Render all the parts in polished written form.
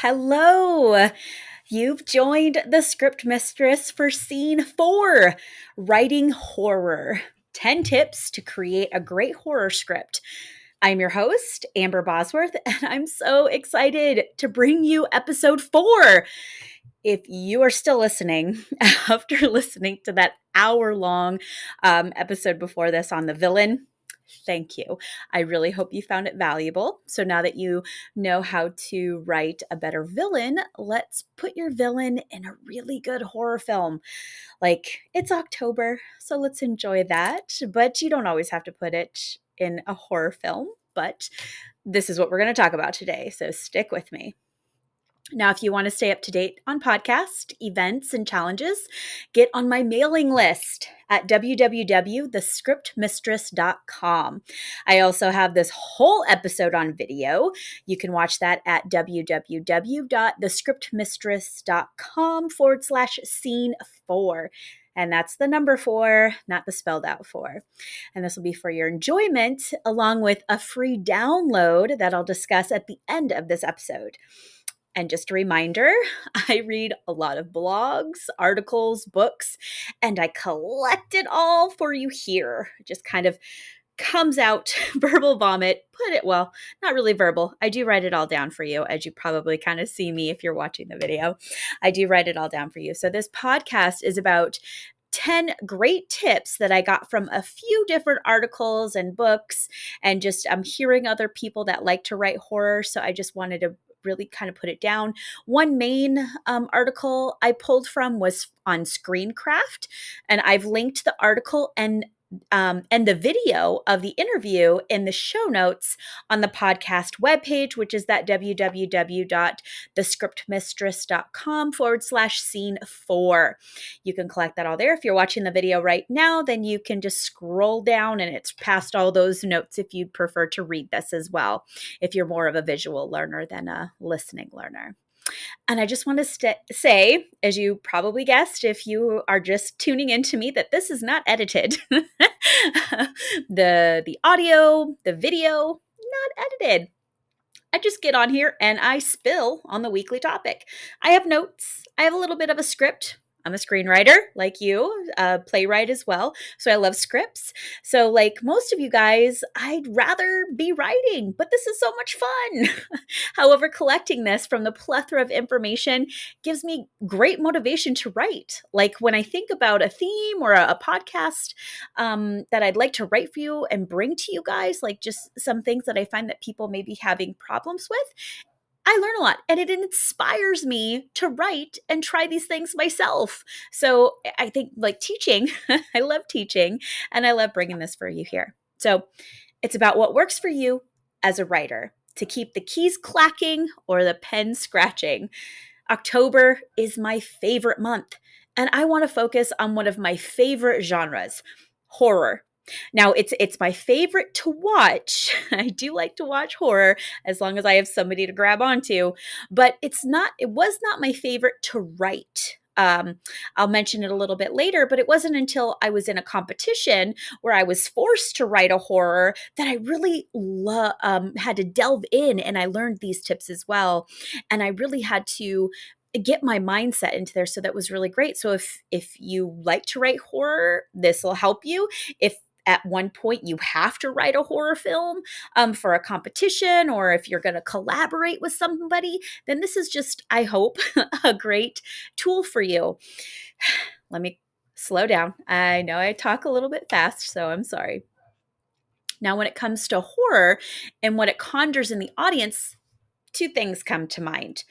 Hello. You've joined the Script Mistress for Scene 4, Writing Horror. 10 tips to create a great horror script. I'm your host, Amber Bosworth, and I'm so excited to bring you episode 4. If you are still listening after listening to that hour-long episode before this on the villain, thank you. I really hope you found it valuable. So now that you know how to write a better villain, let's put your villain in a really good horror film. Like, it's October, so let's enjoy that. But you don't always have to put it in a horror film. But this is what we're going to talk about today. So stick with me. Now, if you want to stay up to date on podcast, events, and challenges, get on my mailing list at www.thescriptmistress.com. I also have this whole episode on video. You can watch that at www.thescriptmistress.com/scene4. And that's the number 4, not the spelled out 4. And this will be for your enjoyment, along with a free download that I'll discuss at the end of this episode. And just a reminder, I read a lot of blogs, articles, books, and I collect it all for you here. It just kind of comes out, verbal vomit, well, not really verbal. I do write it all down for you, as you probably kind of see me if you're watching the video. I do write it all down for you. So this podcast is about 10 great tips that I got from a few different articles and books, and just I'm hearing other people that like to write horror. So I just wanted to really kind of put it down. One main article I pulled from was on Screencraft, and I've linked the article and the video of the interview in the show notes on the podcast webpage, which is that www.thescriptmistress.com/scene4. You can collect that all there. If you're watching the video right now, then you can just scroll down and it's past all those notes if you'd prefer to read this as well, if you're more of a visual learner than a listening learner. And I just want to say, as you probably guessed, if you are just tuning in to me, that this is not edited. The audio, the video, not edited. I just get on here and I spill on the weekly topic. I have notes. I have a little bit of a script. I'm a screenwriter like you, playwright as well. So I love scripts. So like most of you guys, I'd rather be writing, but this is so much fun. However, collecting this from the plethora of information gives me great motivation to write. Like when I think about a theme or a podcast that I'd like to write for you and bring to you guys, like just some things that I find that people may be having problems with, I learn a lot and it inspires me to write and try these things myself. So I think like teaching, I love teaching and I love bringing this for you here. So it's about what works for you as a writer to keep the keys clacking or the pen scratching. October is my favorite month and I want to focus on one of my favorite genres, horror. Now, it's my favorite to watch. I do like to watch horror as long as I have somebody to grab onto, but it was not my favorite to write. I'll mention it a little bit later, but it wasn't until I was in a competition where I was forced to write a horror that I really had to delve in, and I learned these tips as well. And I really had to get my mindset into there. So that was really great. So if you like to write horror, this will help you. If at one point you have to write a horror film for a competition, or if you're going to collaborate with somebody, then this is just, I hope, a great tool for you. Let me slow down. I know I talk a little bit fast, so I'm sorry. Now, when it comes to horror and what it conjures in the audience, 2 things come to mind.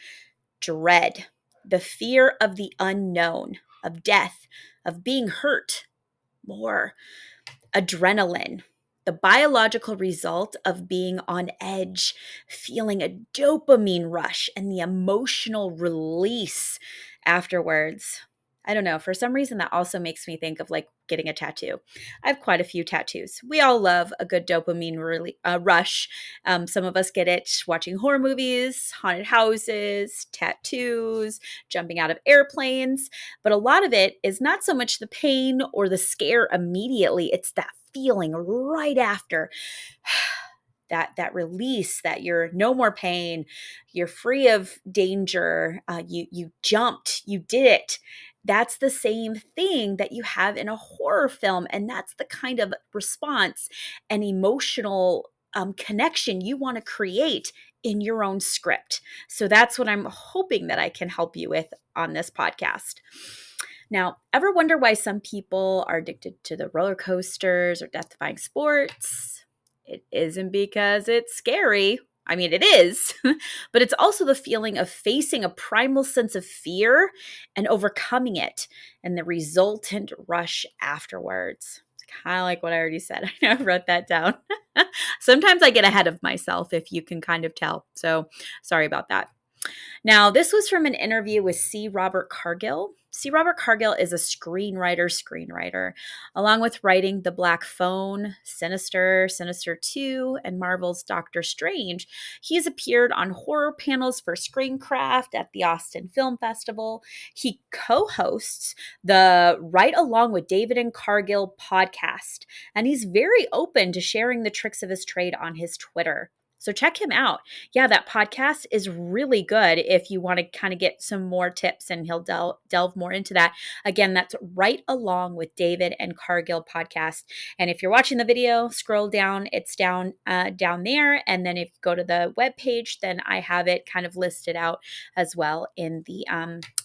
Dread, the fear of the unknown, of death, of being hurt, more. Adrenaline, the biological result of being on edge, feeling a dopamine rush and the emotional release afterwards. I don't know. For some reason, that also makes me think of like getting a tattoo. I have quite a few tattoos. We all love a good dopamine rush. Some of us get it watching horror movies, haunted houses, tattoos, jumping out of airplanes. But a lot of it is not so much the pain or the scare immediately. It's that feeling right after. that release, that you're no more pain, you're free of danger, you jumped, you did it. That's the same thing that you have in a horror film. And that's the kind of response and emotional connection you want to create in your own script. So that's what I'm hoping that I can help you with on this podcast. Now, ever wonder why some people are addicted to the roller coasters or death-defying sports? It isn't because it's scary. I mean, it is, but it's also the feeling of facing a primal sense of fear and overcoming it and the resultant rush afterwards. It's kind of like what I already said. I know I wrote that down. Sometimes I get ahead of myself, if you can kind of tell. So sorry about that. Now, this was from an interview with C. Robert Cargill. C. Robert Cargill is a screenwriter. Along with writing The Black Phone, Sinister, Sinister 2, and Marvel's Doctor Strange, he has appeared on horror panels for Screencraft at the Austin Film Festival. He co-hosts the Right Along with David and Cargill podcast, and he's very open to sharing the tricks of his trade on his Twitter. So check him out. Yeah, that podcast is really good if you want to kind of get some more tips, and he'll delve more into that. Again, that's Right Along with David and Cargill podcast. And if you're watching the video, scroll down. It's down there. And then if you go to the webpage, then I have it kind of listed out as well in the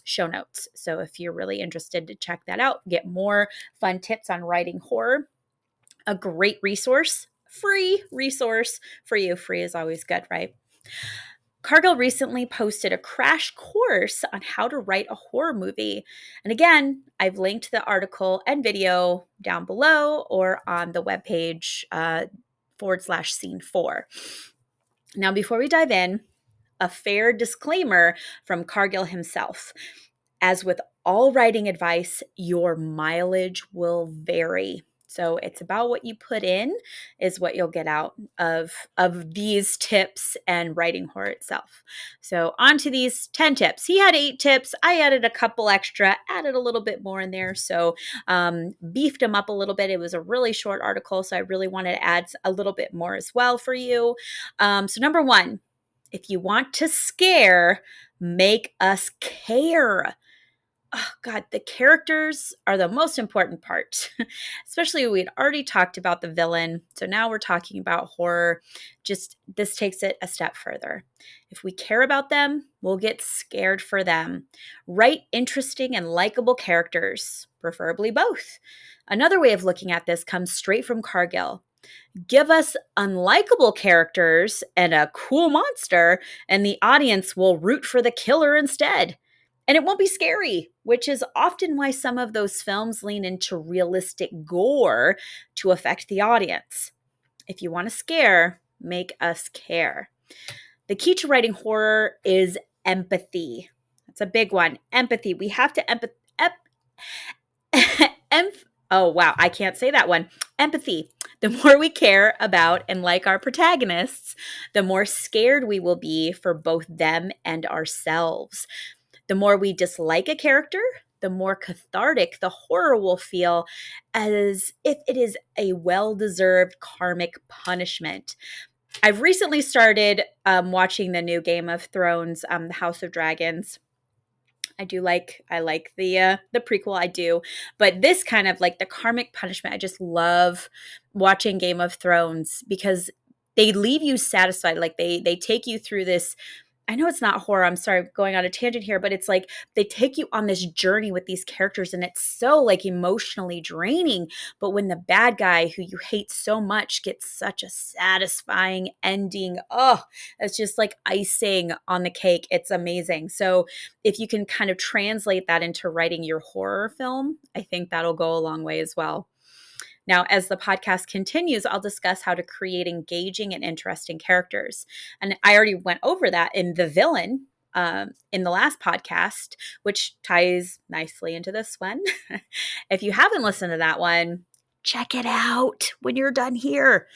show notes. So if you're really interested to check that out, get more fun tips on writing horror, a great resource. Free resource for you. Free is always good, right? Cargill recently posted a crash course on how to write a horror movie. And again, I've linked the article and video down below or on the webpage /scene 4. Now, before we dive in, a fair disclaimer from Cargill himself. As with all writing advice, your mileage will vary. So it's about what you put in is what you'll get out of these tips and writing horror itself. So on to these 10 tips. He had 8 tips. I added a couple extra, added a little bit more in there. So beefed them up a little bit. It was a really short article, so I really wanted to add a little bit more as well for you. So number 1, if you want to scare, make us care. Oh God, the characters are the most important part, especially we'd already talked about the villain. So now we're talking about horror. Just this takes it a step further. If we care about them, we'll get scared for them. Write interesting and likable characters, preferably both. Another way of looking at this comes straight from Cargill. Give us unlikable characters and a cool monster, and the audience will root for the killer instead. And it won't be scary, which is often why some of those films lean into realistic gore to affect the audience. If you want to scare, make us care. The key to writing horror is empathy. That's a big one. Empathy. We have to oh, wow. I can't say that one. Empathy. The more we care about and like our protagonists, the more scared we will be for both them and ourselves. The more we dislike a character, the more cathartic the horror will feel, as if it is a well-deserved karmic punishment. I've recently started watching the new Game of Thrones, the House of Dragons. I like the prequel, I do, but this kind of like the karmic punishment, I just love watching Game of Thrones because they leave you satisfied. Like they take you through this. I know it's not horror. I'm sorry, going on a tangent here, but it's like they take you on this journey with these characters and it's so like emotionally draining. But when the bad guy who you hate so much gets such a satisfying ending, oh, it's just like icing on the cake. It's amazing. So if you can kind of translate that into writing your horror film, I think that'll go a long way as well. Now, as the podcast continues, I'll discuss how to create engaging and interesting characters. And I already went over that in The Villain in the last podcast, which ties nicely into this one. If you haven't listened to that one, check it out when you're done here,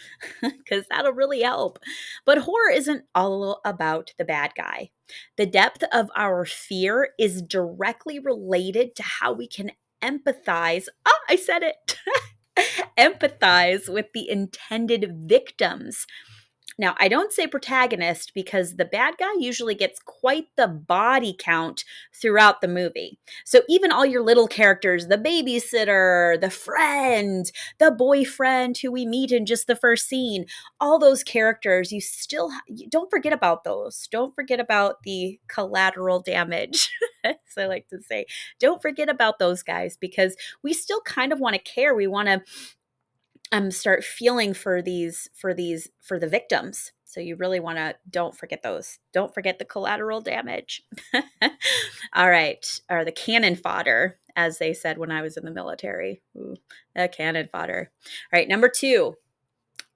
because that'll really help. But horror isn't all about the bad guy. The depth of our fear is directly related to how we can empathize. Oh, I said it. Empathize with the intended victims. Now, I don't say protagonist because the bad guy usually gets quite the body count throughout the movie. So even all your little characters, the babysitter, the friend, the boyfriend who we meet in just the first scene, all those characters, don't forget about those. Don't forget about the collateral damage, as I like to say. Don't forget about those guys because we still kind of want to care. We want to start feeling for the victims. So you really want to don't forget those. Don't forget the collateral damage. All right, or the cannon fodder, as they said when I was in the military. Ooh, the cannon fodder. All right, number 2.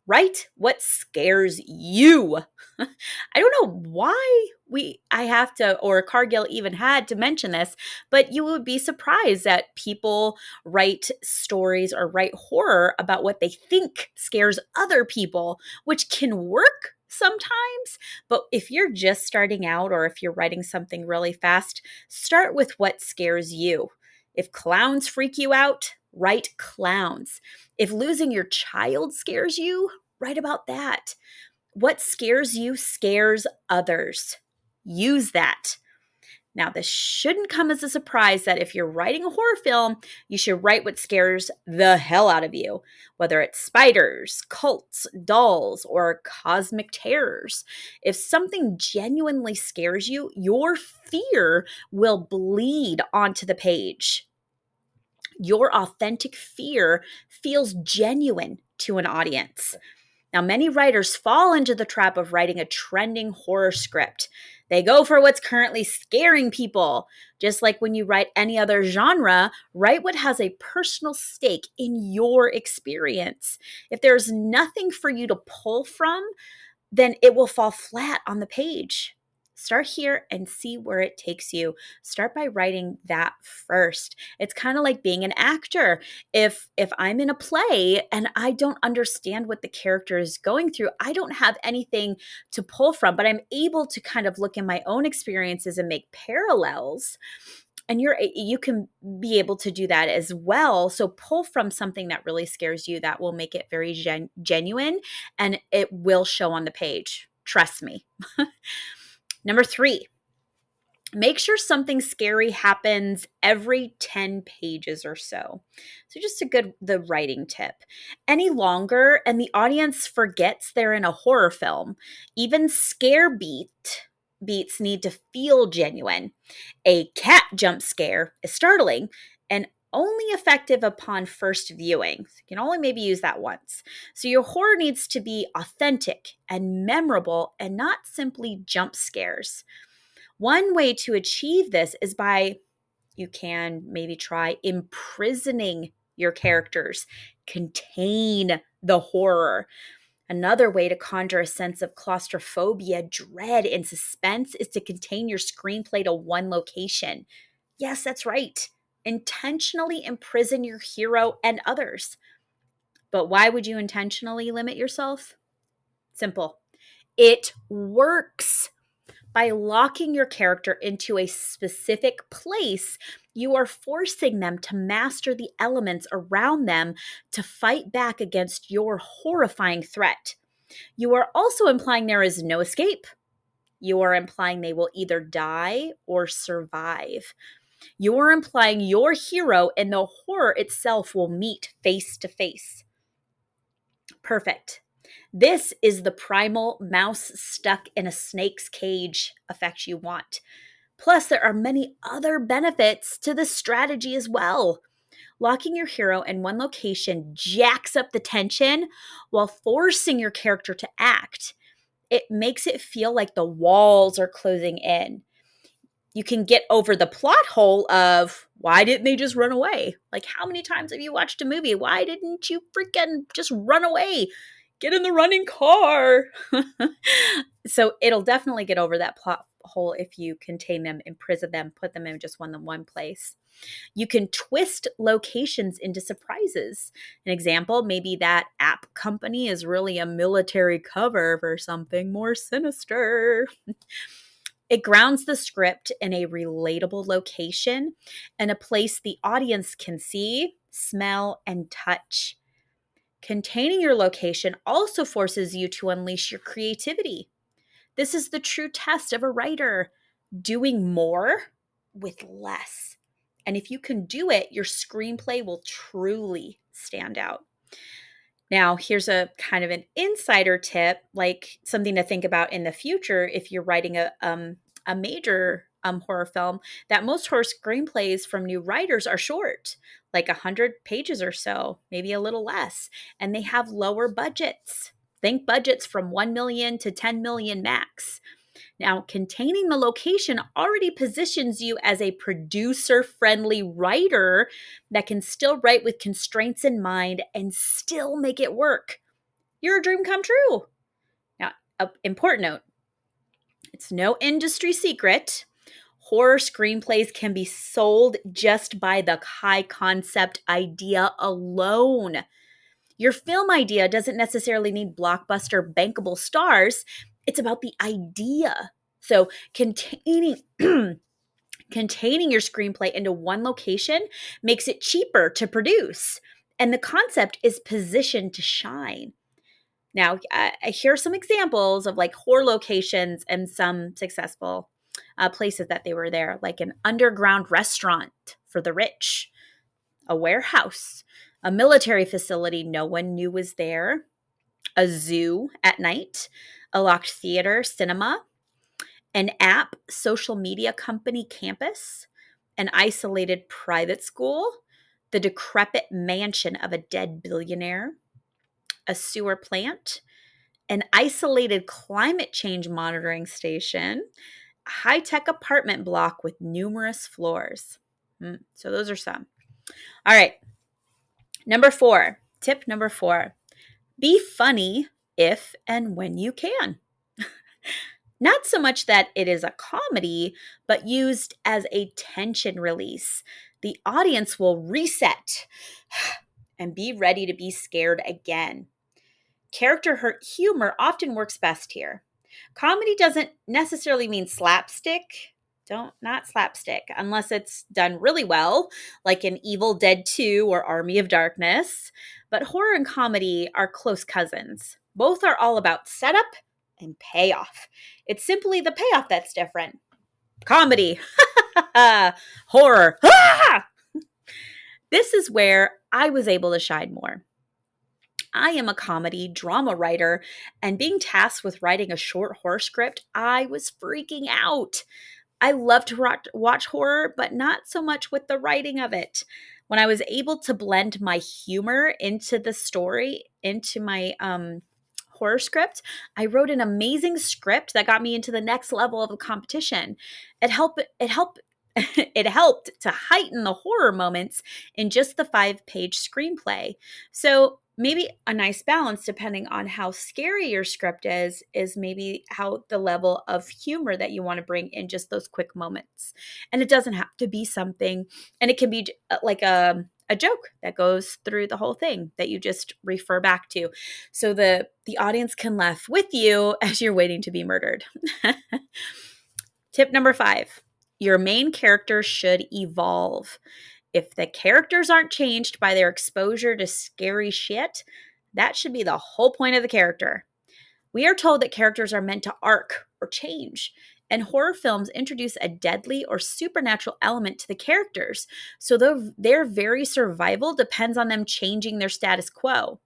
Write what scares you. I don't know why I have to, or Cargill even had to mention this, but you would be surprised that people write stories or write horror about what they think scares other people, which can work sometimes. But if you're just starting out or if you're writing something really fast, start with what scares you. If clowns freak you out, write clowns. If losing your child scares you, write about that. What scares you scares others. Use that. Now, this shouldn't come as a surprise that if you're writing a horror film, you should write what scares the hell out of you, whether it's spiders, cults, dolls, or cosmic terrors. If something genuinely scares you, your fear will bleed onto the page. Your authentic fear feels genuine to an audience. Now, many writers fall into the trap of writing a trending horror script. They go for what's currently scaring people. Just like when you write any other genre, write what has a personal stake in your experience. If there's nothing for you to pull from, then it will fall flat on the page. Start here and see where it takes you. Start by writing that first. It's kind of like being an actor. If I'm in a play and I don't understand what the character is going through, I don't have anything to pull from, but I'm able to kind of look in my own experiences and make parallels. And you can be able to do that as well. So pull from something that really scares you that will make it very genuine, and it will show on the page. Trust me. Number 3, make sure something scary happens every 10 pages or so. So just the writing tip. Any longer and the audience forgets they're in a horror film. Even beats need to feel genuine. A cat jump scare is startling and only effective upon first viewing. So you can only maybe use that once. So your horror needs to be authentic and memorable and not simply jump scares. One way to achieve this is you can maybe try imprisoning your characters, contain the horror. Another way to conjure a sense of claustrophobia, dread, and suspense is to contain your screenplay to one location. Yes, that's right. Intentionally imprison your hero and others. But why would you intentionally limit yourself? Simple. It works. By locking your character into a specific place, you are forcing them to master the elements around them to fight back against your horrifying threat. You are also implying there is no escape. You are implying they will either die or survive. You are implying your hero and the horror itself will meet face to face. Perfect. This is the primal mouse stuck in a snake's cage effect you want. Plus, there are many other benefits to this strategy as well. Locking your hero in one location jacks up the tension while forcing your character to act. It makes it feel like the walls are closing in. You can get over the plot hole of why didn't they just run away? Like, how many times have you watched a movie? Why didn't you freaking just run away? Get in the running car. So it'll definitely get over that plot hole if you contain them, imprison them, put them in just one place. You can twist locations into surprises. An example, maybe that app company is really a military cover for something more sinister. It grounds the script in a relatable location and a place the audience can see, smell, and touch. Containing your location also forces you to unleash your creativity. This is the true test of a writer, doing more with less. And if you can do it, your screenplay will truly stand out. Now, here's a kind of an insider tip, like something to think about in the future if you're writing a major horror film, that most horror screenplays from new writers are short, like 100 pages or so, maybe a little less, and they have lower budgets. Think budgets from 1 million to 10 million max. Now, containing the location already positions you as a producer-friendly writer that can still write with constraints in mind and still make it work. You're a dream come true. Now, an important note, it's no industry secret. Horror screenplays can be sold just by the high concept idea alone. Your film idea doesn't necessarily need blockbuster bankable stars. It's about the idea. So containing containing your screenplay into one location makes it cheaper to produce, and the concept is positioned to shine. Now, here are some examples of like horror locations and some successful places that they were there, like an underground restaurant for the rich, a warehouse, a military facility no one knew was there, a zoo at night, a locked theater, cinema, an app, social media company campus, an isolated private school, the decrepit mansion of a dead billionaire, a sewer plant, an isolated climate change monitoring station, a high-tech apartment block with numerous floors. So those are some. All right. Tip number 4, be funny if and when you can. Not so much that it is a comedy, but used as a tension release. The audience will reset and be ready to be scared again. Character humor often works best here. Comedy doesn't necessarily mean slapstick. Not slapstick, unless it's done really well, like in Evil Dead 2 or Army of Darkness. But horror and comedy are close cousins. Both are all about setup and payoff. It's simply the payoff that's different. Comedy, horror. This is where I was able to shine more. I am a comedy drama writer, and being tasked with writing a short horror script, I was freaking out. I love to watch horror, but not so much with the writing of it. When I was able to blend my humor into the story, into my horror script, I wrote an amazing script that got me into the next level of the competition. It helped it helped to heighten the horror moments in just the 5-page screenplay. So maybe a nice balance, depending on how scary your script is maybe how the level of humor that you want to bring in just those quick moments. And it doesn't have to be something, and it can be like a joke that goes through the whole thing that you just refer back to, so the audience can laugh with you as you're waiting to be murdered. Tip number 5, your main character should evolve. If the characters aren't changed by their exposure to scary shit, that should be the whole point of the character. We are told that characters are meant to arc or change, and horror films introduce a deadly or supernatural element to the characters, so their very survival depends on them changing their status quo.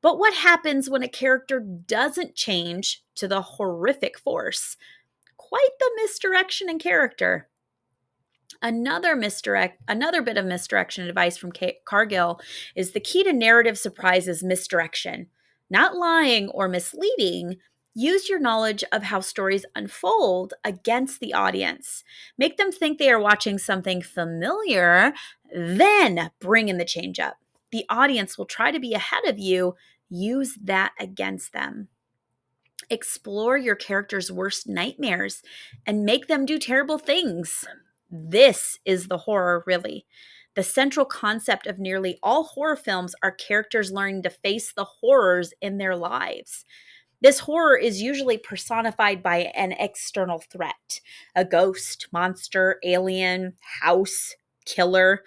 But what happens when a character doesn't change to the horrific force? Quite the misdirection in character. Another bit of misdirection advice from Cargill is the key to narrative surprise is misdirection. Not lying or misleading. Use your knowledge of how stories unfold against the audience. Make them think they are watching something familiar, then bring in the change up. The audience will try to be ahead of you. Use that against them. Explore your character's worst nightmares and make them do terrible things. This is the horror, really. The central concept of nearly all horror films are characters learning to face the horrors in their lives. This horror is usually personified by an external threat, a ghost, monster, alien, house, killer.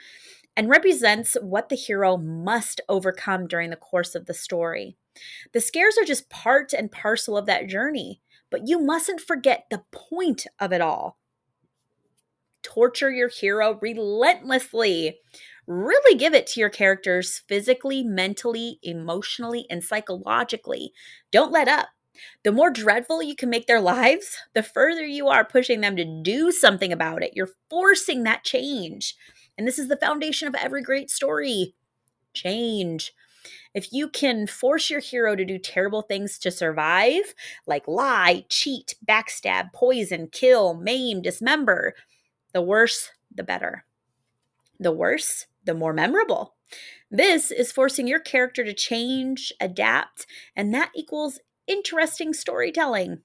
and represents what the hero must overcome during the course of the story. The scares are just part and parcel of that journey, but you mustn't forget the point of it all. Torture your hero relentlessly. Really give it to your characters physically, mentally, emotionally, and psychologically. Don't let up. The more dreadful you can make their lives, the further you are pushing them to do something about it. You're forcing that change. And this is the foundation of every great story. Change. If you can force your hero to do terrible things to survive, like lie, cheat, backstab, poison, kill, maim, dismember, the worse, the better. The worse, the more memorable. This is forcing your character to change, adapt, and that equals interesting storytelling.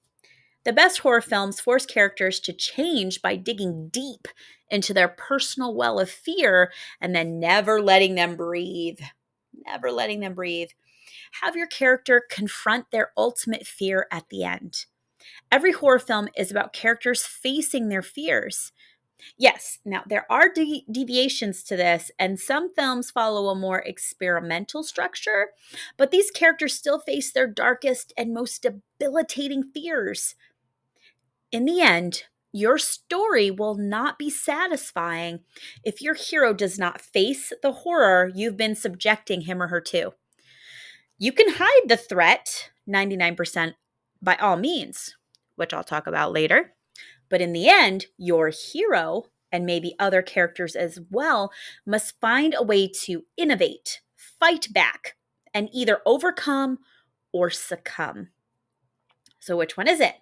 The best horror films force characters to change by digging deep into their personal well of fear and then never letting them breathe. Never letting them breathe. Have your character confront their ultimate fear at the end. Every horror film is about characters facing their fears. Yes, now there are deviations to this, and some films follow a more experimental structure, but these characters still face their darkest and most debilitating fears. In the end, your story will not be satisfying if your hero does not face the horror you've been subjecting him or her to. You can hide the threat 99% by all means, which I'll talk about later. But in the end, your hero, and maybe other characters as well, must find a way to innovate, fight back, and either overcome or succumb. So, which one is it?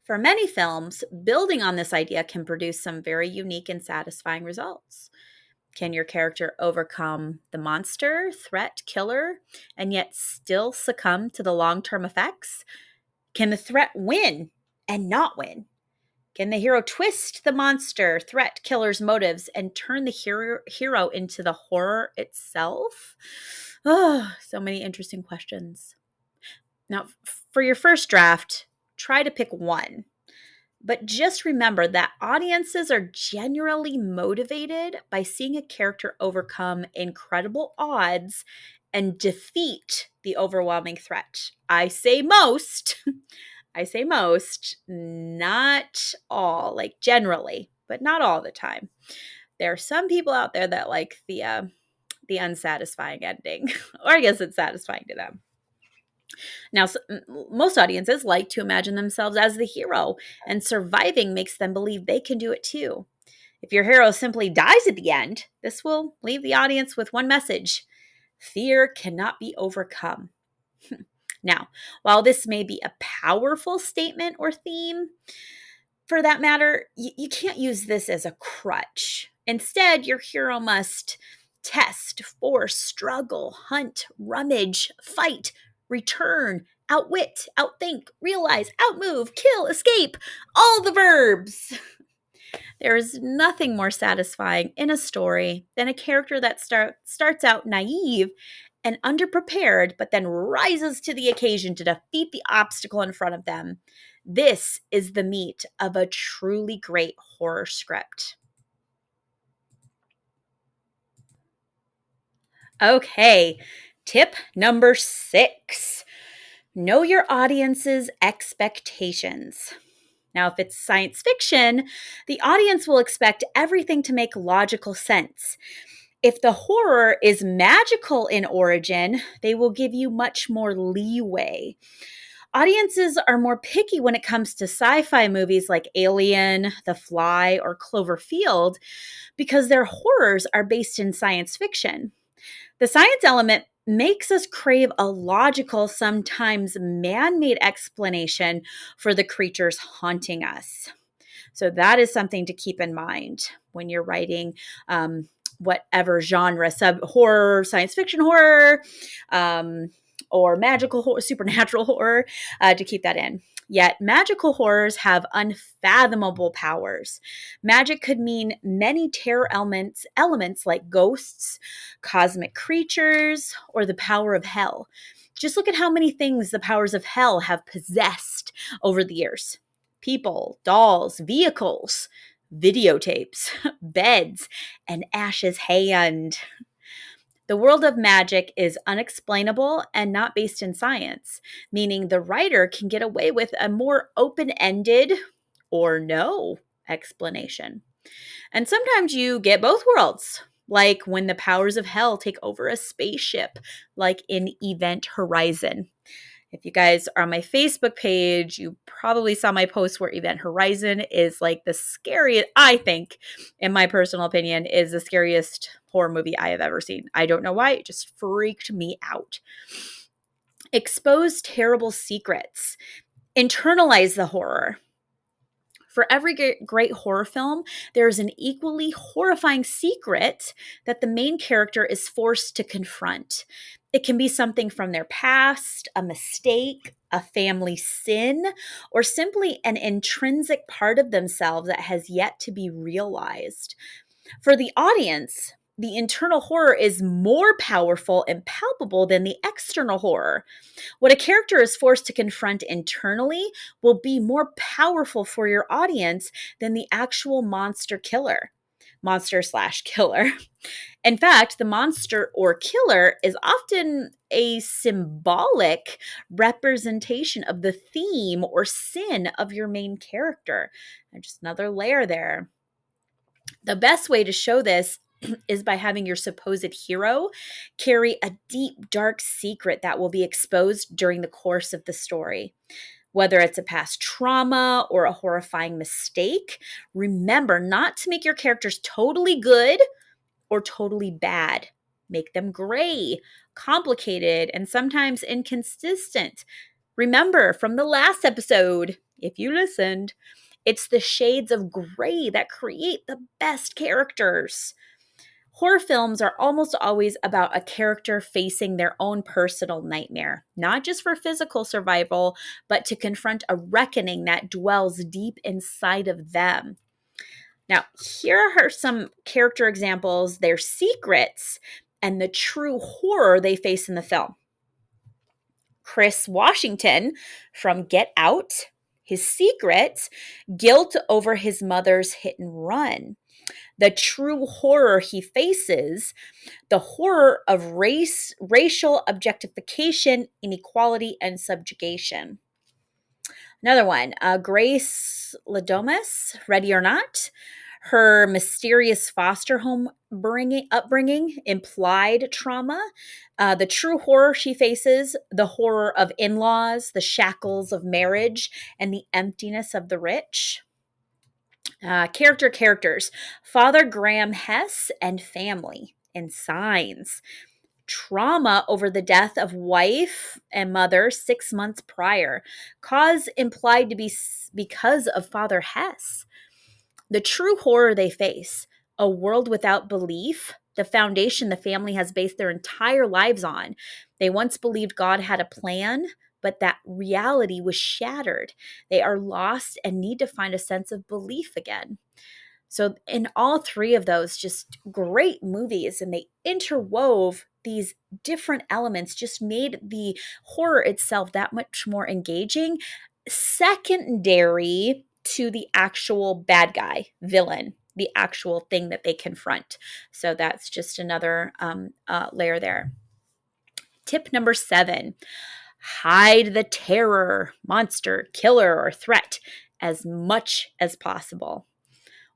For many films, building on this idea can produce some very unique and satisfying results. Can your character overcome the monster, threat, killer, and yet still succumb to the long-term effects? Can the threat win and not win? Can the hero twist the monster, threat, killer's motives and turn the hero into the horror itself? Oh, so many interesting questions. Now, for your first draft, try to pick one. But just remember that audiences are generally motivated by seeing a character overcome incredible odds and defeat the overwhelming threat. I say most. I say most, not all, like generally, but not all the time. There are some people out there that like the unsatisfying ending, or I guess it's satisfying to them. Now, most audiences like to imagine themselves as the hero, and surviving makes them believe they can do it too. If your hero simply dies at the end, this will leave the audience with one message: fear cannot be overcome. Now, while this may be a powerful statement or theme, for that matter, you can't use this as a crutch. Instead, your hero must test, force, struggle, hunt, rummage, fight, return, outwit, outthink, realize, outmove, kill, escape, all the verbs. There is nothing more satisfying in a story than a character that starts out naive and underprepared, but then rises to the occasion to defeat the obstacle in front of them. This is the meat of a truly great horror script. Okay, tip number 6. Know your audience's expectations. Now, if it's science fiction, the audience will expect everything to make logical sense. If the horror is magical in origin, they will give you much more leeway. Audiences are more picky when it comes to sci-fi movies like Alien, The Fly, or Cloverfield because their horrors are based in science fiction. The science element makes us crave a logical, sometimes man-made explanation for the creatures haunting us. So that is something to keep in mind when you're writing whatever genre, horror, science fiction horror, or magical horror, supernatural horror, to keep that in. Yet magical horrors have unfathomable powers. Magic could mean many terror elements like ghosts, cosmic creatures, or the power of hell. Just look at how many things the powers of hell have possessed over the years. People, dolls, vehicles. videotapes, beds, and Ash's hand. The world of magic is unexplainable and not based in science, meaning the writer can get away with a more open ended or no explanation. And sometimes you get both worlds, like when the powers of hell take over a spaceship, like in Event Horizon. If you guys are on my Facebook page, you probably saw my post where Event Horizon is like the scariest, I think, in my personal opinion, is the scariest horror movie I have ever seen. I don't know why, it just freaked me out. Expose terrible secrets. Internalize the horror. For every great horror film, there is an equally horrifying secret that the main character is forced to confront. It can be something from their past, a mistake, a family sin, or simply an intrinsic part of themselves that has yet to be realized. For the audience, the internal horror is more powerful and palpable than the external horror. What a character is forced to confront internally will be more powerful for your audience than the actual monster slash killer. In fact, the monster or killer is often a symbolic representation of the theme or sin of your main character. And just another layer there. The best way to show this is by having your supposed hero carry a deep, dark secret that will be exposed during the course of the story. Whether it's a past trauma or a horrifying mistake, remember not to make your characters totally good or totally bad. Make them gray, complicated, and sometimes inconsistent. Remember from the last episode, if you listened, it's the shades of gray that create the best characters. Horror films are almost always about a character facing their own personal nightmare, not just for physical survival, but to confront a reckoning that dwells deep inside of them. Now, here are some character examples, their secrets, and the true horror they face in the film. Chris Washington from Get Out, his secret, guilt over his mother's hit and run. The true horror he faces, the horror of racial objectification, inequality, and subjugation. Another one, Grace Ladomas, Ready or Not. Her mysterious foster home upbringing, implied trauma, the true horror she faces, the horror of in-laws, the shackles of marriage, and the emptiness of the rich. Characters, Father Graham Hess and family in Signs. Trauma over the death of wife and mother 6 months prior. Cause implied to be because of Father Hess. The true horror they face, a world without belief, the foundation the family has based their entire lives on. They once believed God had a plan, but that reality was shattered. They are lost and need to find a sense of belief again. So in all three of those, just great movies, and they interwove these different elements, just made the horror itself that much more engaging, secondary to the actual bad guy, villain, the actual thing that they confront. So that's just another layer there. Tip number 7, hide the terror, monster, killer, or threat as much as possible.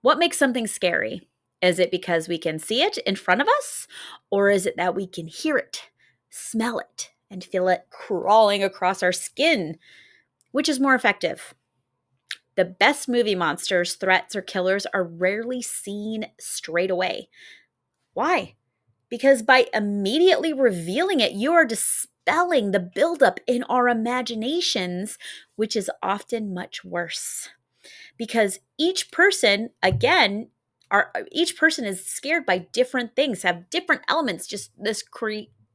What makes something scary? Is it because we can see it in front of us? Or is it that we can hear it, smell it, and feel it crawling across our skin? Which is more effective? The best movie monsters, threats, or killers are rarely seen straight away. Why? Because by immediately revealing it, you are dispelling the buildup in our imaginations, which is often much worse. Because each person, again, each person is scared by different things, have different elements, just this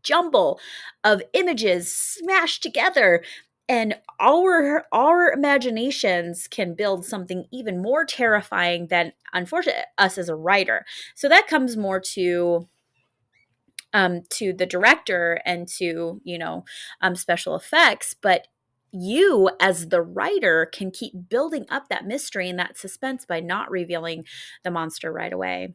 jumble of images smashed together. And our imaginations can build something even more terrifying than, unfortunately, us as a writer. So that comes more to the director and to special effects. But You, as the writer, can keep building up that mystery and that suspense by not revealing the monster right away.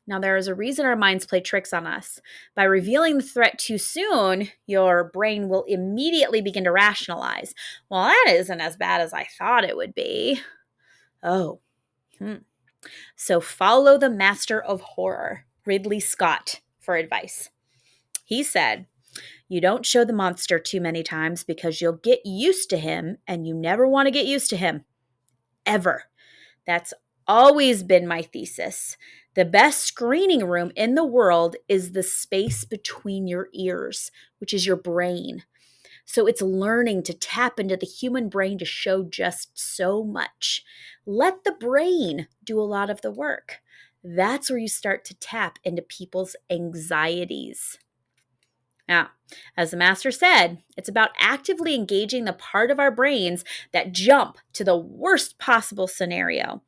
Now, there is a reason our minds play tricks on us. By revealing the threat too soon, your brain will immediately begin to rationalize. Well, that isn't as bad as I thought it would be. Oh, So follow the master of horror, Ridley Scott, for advice. He said, "You don't show the monster too many times because you'll get used to him, and you never want to get used to him. Ever." That's always been my thesis. The best screening room in the world is the space between your ears, which is your brain. So it's learning to tap into the human brain to show just so much. Let the brain do a lot of the work. That's where you start to tap into people's anxieties. Now, as the master said, it's about actively engaging the part of our brains that jump to the worst possible scenario.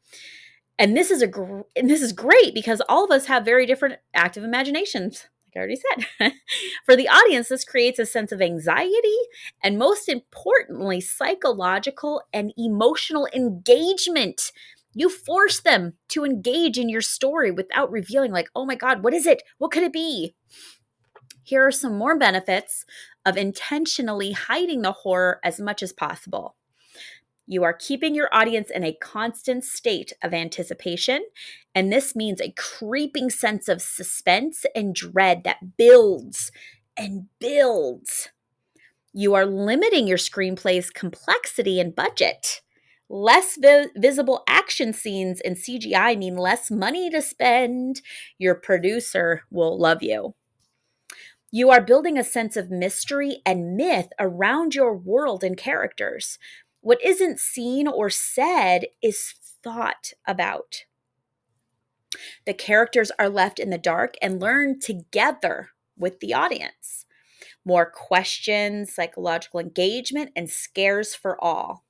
And this is great because all of us have very different active imaginations, like I already said. For the audience, this creates a sense of anxiety and, most importantly, psychological and emotional engagement. You force them to engage in your story without revealing, like, oh my God, what is it? What could it be? Here are some more benefits of intentionally hiding the horror as much as possible. You are keeping your audience in a constant state of anticipation, and this means a creeping sense of suspense and dread that builds and builds. You are limiting your screenplay's complexity and budget. Less visible action scenes and CGI mean less money to spend. Your producer will love you. You are building a sense of mystery and myth around your world and characters. What isn't seen or said is thought about. The characters are left in the dark and learn together with the audience. More questions, psychological engagement, and scares for all.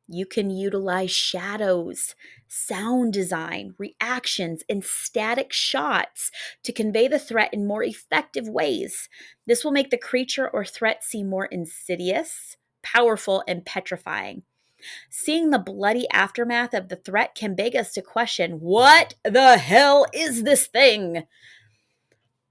You can utilize shadows, sound design, reactions, and static shots to convey the threat in more effective ways. This will make the creature or threat seem more insidious, powerful, and petrifying. Seeing the bloody aftermath of the threat can beg us to question, what the hell is this thing?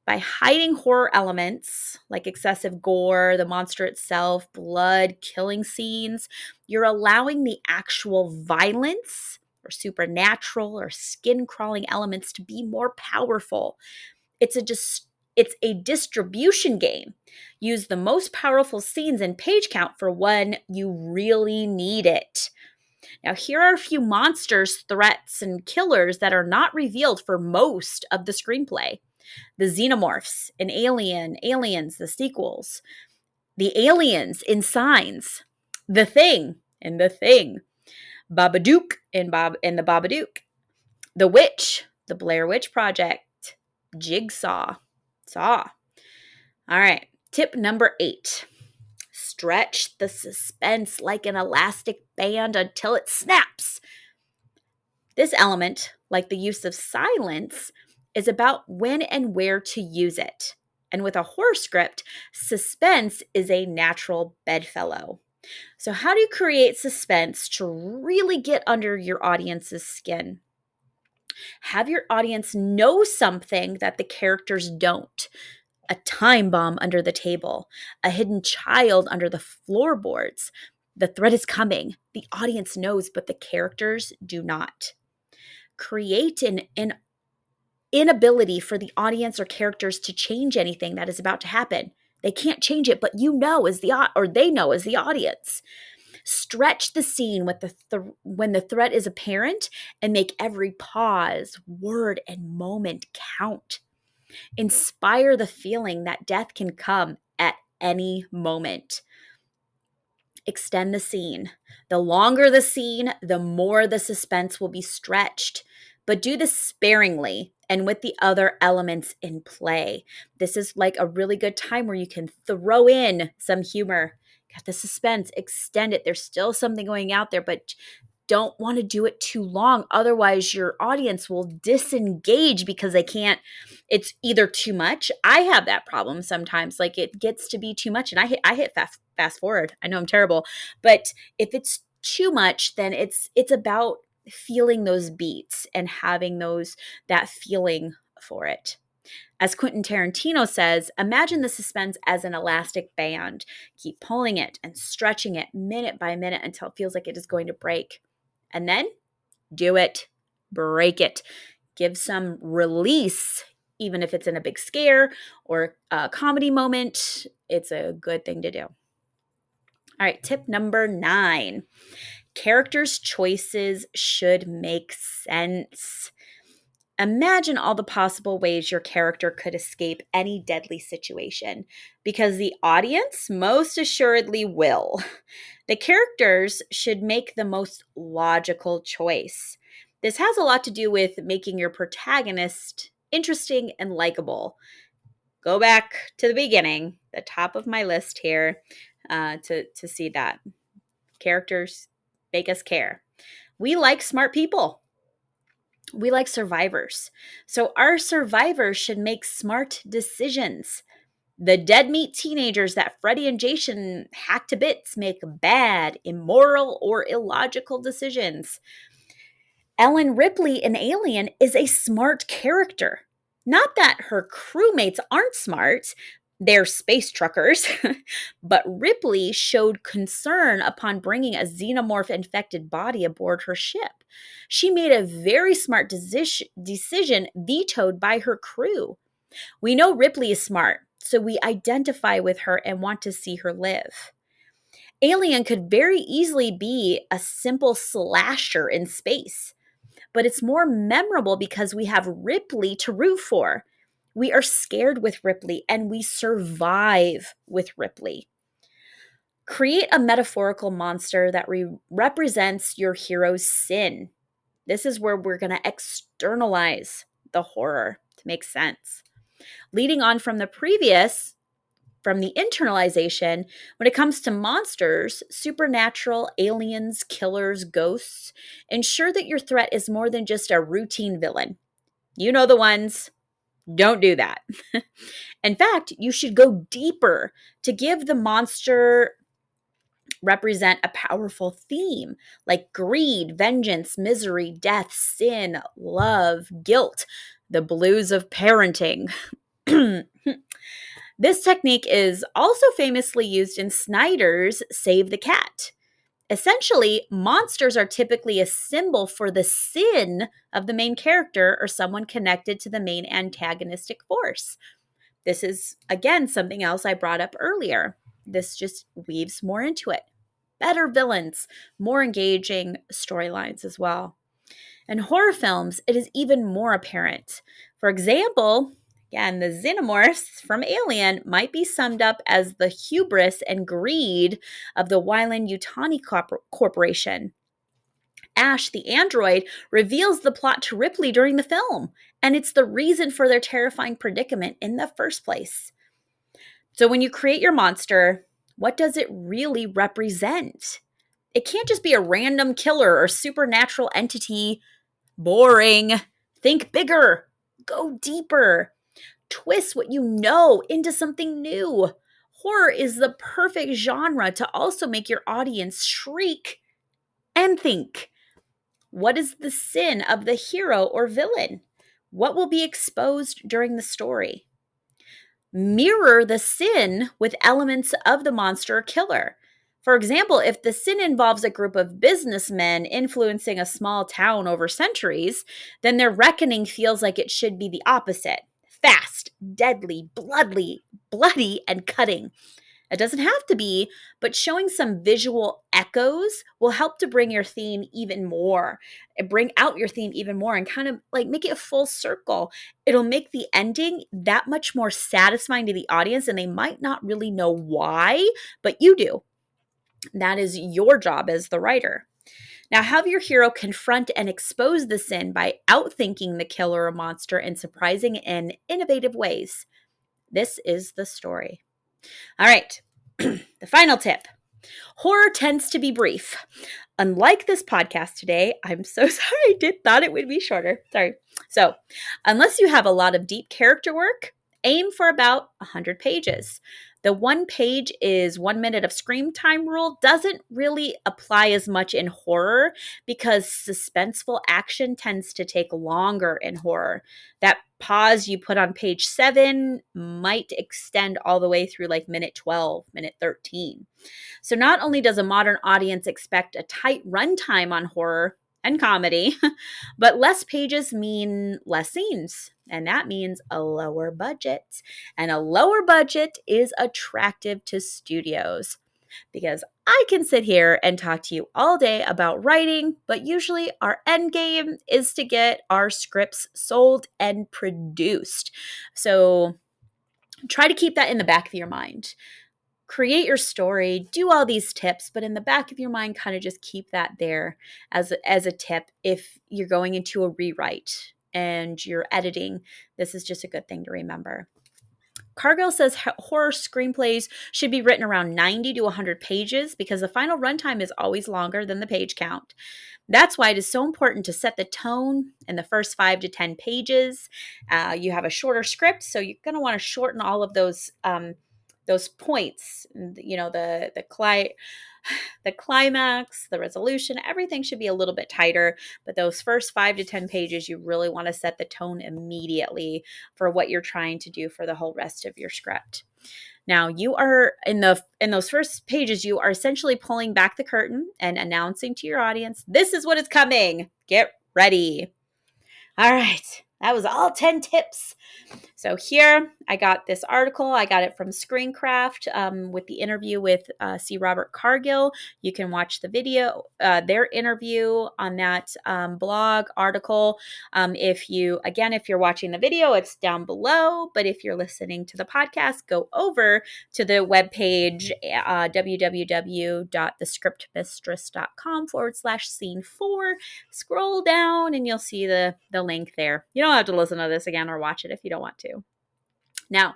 By hiding horror elements like excessive gore, the monster itself, blood, killing scenes, you're allowing the actual violence or supernatural or skin crawling elements to be more powerful. It's a distribution game. Use the most powerful scenes and page count for when you really need it. Now, here are a few monsters, threats, and killers that are not revealed for most of the screenplay. The Xenomorphs in Aliens, the sequels, the aliens in Signs, The Thing in The Thing, Babadook in the Babadook, The Witch, The Blair Witch Project, Jigsaw, Saw. All right, tip number 8. Stretch the suspense like an elastic band until it snaps. This element, like the use of silence, is about when and where to use it. And with a horror script, suspense is a natural bedfellow. So, how do you create suspense to really get under your audience's skin? Have your audience know something that the characters don't. A time bomb under the table, a hidden child under the floorboards. The threat is coming. The audience knows, but the characters do not. Create an inability for the audience or characters to change anything that is about to happen. They can't change it, but you know they know as the audience. Stretch the scene with when the threat is apparent and make every pause, word, and moment count. Inspire the feeling that death can come at any moment. Extend the scene. The longer the scene, the more the suspense will be stretched. But do this sparingly and with the other elements in play. This is like a really good time where you can throw in some humor. Got the suspense, extend it. There's still something going out there, but don't want to do it too long. Otherwise, your audience will disengage because they can't. It's either too much. I have that problem sometimes. Like it gets to be too much, and I hit fast forward. I know I'm terrible, but if it's too much, then it's about feeling those beats and having that feeling for it. As Quentin Tarantino says, imagine the suspense as an elastic band. Keep pulling it and stretching it minute by minute until it feels like it is going to break. And then do it. Break it. Give some release, even if it's in a big scare or a comedy moment. It's a good thing to do. All right, tip number 9. Characters' choices should make sense. Imagine all the possible ways your character could escape any deadly situation, because the audience most assuredly will. The characters should make the most logical choice. This has a lot to do with making your protagonist interesting and likable. Go back to the beginning, the top of my list here, to see that. Characters make us care. We like smart people. We like survivors. So our survivors should make smart decisions. The dead meat teenagers that Freddy and Jason hack to bits make bad, immoral, or illogical decisions. Ellen Ripley in Alien is a smart character. Not that her crewmates aren't smart, they're space truckers, but Ripley showed concern upon bringing a xenomorph infected body aboard her ship. She made a very smart decision vetoed by her crew. We know Ripley is smart, so we identify with her and want to see her live. Alien could very easily be a simple slasher in space, but it's more memorable because we have Ripley to root for. We are scared with Ripley and we survive with Ripley. Create a metaphorical monster that represents your hero's sin. This is where we're going to externalize the horror to make sense. Leading on from the previous, from the internalization, when it comes to monsters, supernatural, aliens, killers, ghosts, ensure that your threat is more than just a routine villain. You know the ones. Don't do that. In fact, you should go deeper to give the monster represent a powerful theme like greed, vengeance, misery, death, sin, love, guilt, the blues of parenting. This technique is also famously used in Snyder's Save the Cat. Essentially, monsters are typically a symbol for the sin of the main character or someone connected to the main antagonistic force. This is, again, something else I brought up earlier. This just weaves more into it. Better villains, more engaging storylines as well. In horror films, it is even more apparent. For example, again, the xenomorphs from Alien might be summed up as the hubris and greed of the Weyland-Yutani Corporation. Ash, the android, reveals the plot to Ripley during the film, and it's the reason for their terrifying predicament in the first place. So when you create your monster, what does it really represent? It can't just be a random killer or supernatural entity. Boring. Think bigger. Go deeper. Twist what you know into something new. Horror is the perfect genre to also make your audience shriek and think. What is the sin of the hero or villain? What will be exposed during the story? Mirror the sin with elements of the monster or killer. For example, if the sin involves a group of businessmen influencing a small town over centuries, then their reckoning feels like it should be the opposite. Fast, deadly, bloody, and cutting. It doesn't have to be, but showing some visual echoes will help to bring your theme even more, bring out your theme even more and kind of like make it full circle. It'll make the ending that much more satisfying to the audience, and they might not really know why, but you do. That is your job as the writer. Now, have your hero confront and expose the sin by outthinking the killer or monster in surprising and innovative ways. This is the story. All right, the final tip. Horror tends to be brief. unlike this podcast today, I'm so sorry, I thought it would be shorter. Sorry. So, unless you have a lot of deep character work, aim for about 100 pages. The 1 page is 1 minute of screen time rule doesn't really apply as much in horror because suspenseful action tends to take longer in horror. That pause you put on page 7 might extend all the way through like minute 12, minute 13. So not only does a modern audience expect a tight runtime on horror and comedy, but less pages mean less scenes. And that means a lower budget. And a lower budget is attractive to studios because I can sit here and talk to you all day about writing, but usually our end game is to get our scripts sold and produced. So try to keep that in the back of your mind. Create your story, do all these tips, but in the back of your mind, kind of just keep that there as a tip. If you're going into a rewrite and you're editing, this is just a good thing to remember. Cargill says horror screenplays should be written around 90 to 100 pages because the final runtime is always longer than the page count. That's why it is so important to set the tone in the first 5 to 10 pages. You have a shorter script, so you're going to want to shorten all of those points. You know, the climax, the resolution, everything should be a little bit tighter. But those first 5 to 10 pages, you really want to set the tone immediately for what you're trying to do for the whole rest of your script. Now, you are in those first pages, you are essentially pulling back the curtain and announcing to your audience, this is what is coming. Get ready. All right. That was all 10 tips. So here I got this article. I got it from Screencraft with the interview with C. Robert Cargill. You can watch the video, their interview on that blog article. If you're watching the video, it's down below. But if you're listening to the podcast, go over to the webpage, www.thescriptmistress.com/scene4. Scroll down and you'll see the link there. You don't have to listen to this again or watch it if you don't want to. Now,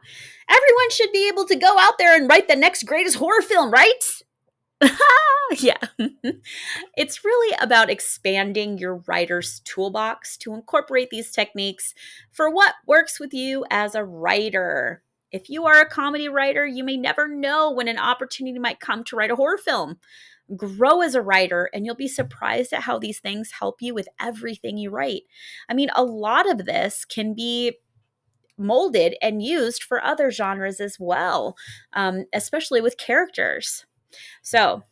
everyone should be able to go out there and write the next greatest horror film, right? Yeah. It's really about expanding your writer's toolbox to incorporate these techniques for what works with you as a writer. If you are a comedy writer, you may never know when an opportunity might come to write a horror film. Grow as a writer, and you'll be surprised at how these things help you with everything you write. I mean, a lot of this can be molded and used for other genres as well, especially with characters. So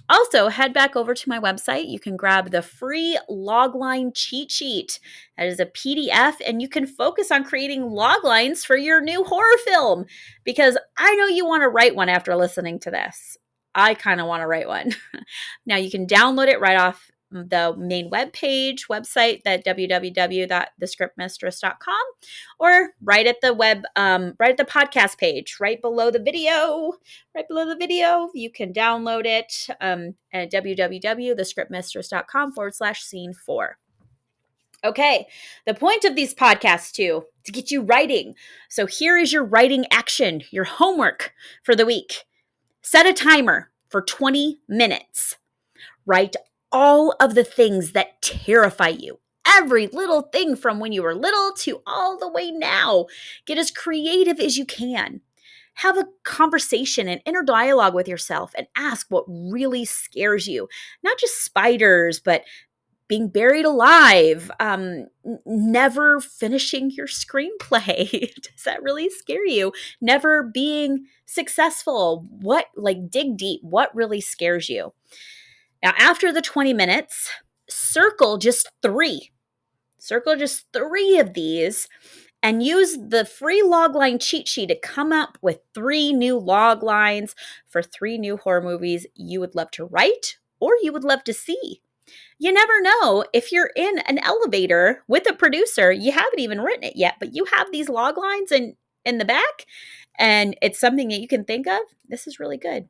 also head back over to my website. You can grab the free logline cheat sheet. That is a PDF, and you can focus on creating loglines for your new horror film because I know you want to write one after listening to this. I kind of want to write one. Now you can download it right off the main website, that www.thescriptmistress.com, or right at the podcast page, right below the video, you can download it at www.thescriptmistress.com/scene4. Okay, the point of these podcasts too, to get you writing. So here is your writing action, your homework for the week. Set a timer for 20 minutes. Write all of the things that terrify you. Every little thing from when you were little to all the way now. Get as creative as you can. Have a conversation and inner dialogue with yourself and ask what really scares you. Not just spiders, but being buried alive, never finishing your screenplay. Does that really scare you? Never being successful. Dig deep. What really scares you? Now, after the 20 minutes, circle just 3. Circle just 3 of these and use the free logline cheat sheet to come up with 3 new log lines for 3 new horror movies you would love to write or you would love to see. You never know, if you're in an elevator with a producer, you haven't even written it yet, but you have these log lines in the back, and it's something that you can think of. This is really good.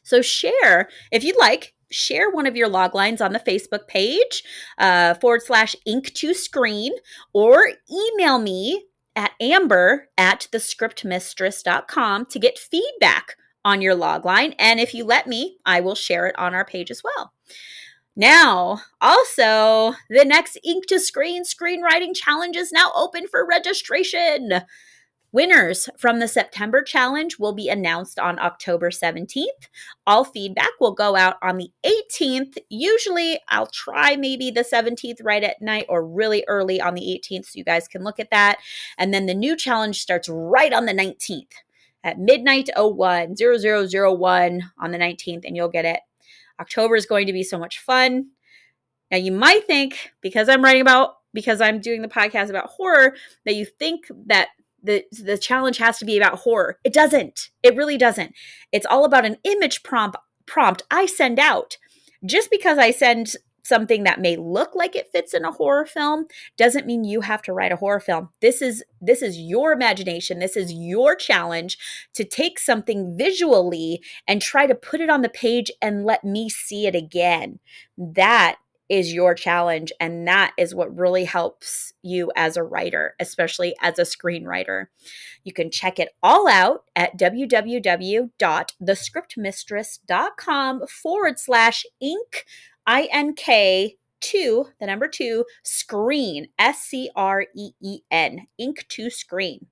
So share, if you'd like, share one of your log lines on the Facebook page, /ink2screen, or email me at amber@thescriptmistress.com to get feedback on your log line. And if you let me, I will share it on our page as well. Now, also, the next Ink to Screen Screenwriting Challenge is now open for registration. Winners from the September challenge will be announced on October 17th. All feedback will go out on the 18th. Usually, I'll try maybe the 17th right at night or really early on the 18th so you guys can look at that. And then the new challenge starts right on the 19th at midnight 0001 on the 19th, and you'll get it. October is going to be so much fun. Now, you might think because I'm doing the podcast about horror, that you think that the challenge has to be about horror. It doesn't. It really doesn't. It's all about an image prompt I send out. Just because I send something that may look like it fits in a horror film doesn't mean you have to write a horror film. This is your imagination. This is your challenge to take something visually and try to put it on the page and let me see it again. That is your challenge, and that is what really helps you as a writer, especially as a screenwriter. You can check it all out at www.thescriptmistress.com/ink, INK2, the number 2, screen, SCREEN, ink to screen.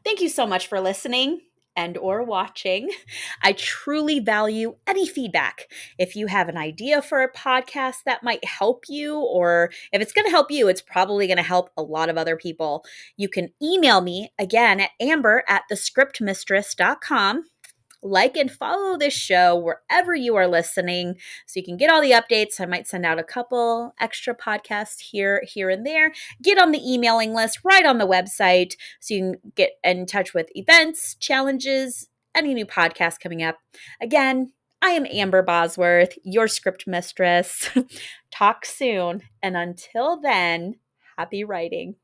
Thank you so much for listening and or watching. I truly value any feedback. If you have an idea for a podcast that might help you, or if it's going to help you, it's probably going to help a lot of other people. You can email me again at amber@thescriptmistress.com. Like and follow this show wherever you are listening so you can get all the updates. I might send out a couple extra podcasts here and there. Get on the emailing list right on the website so you can get in touch with events, challenges, any new podcasts coming up. Again, I am Amber Bosworth, your script mistress. Talk soon. And until then, happy writing.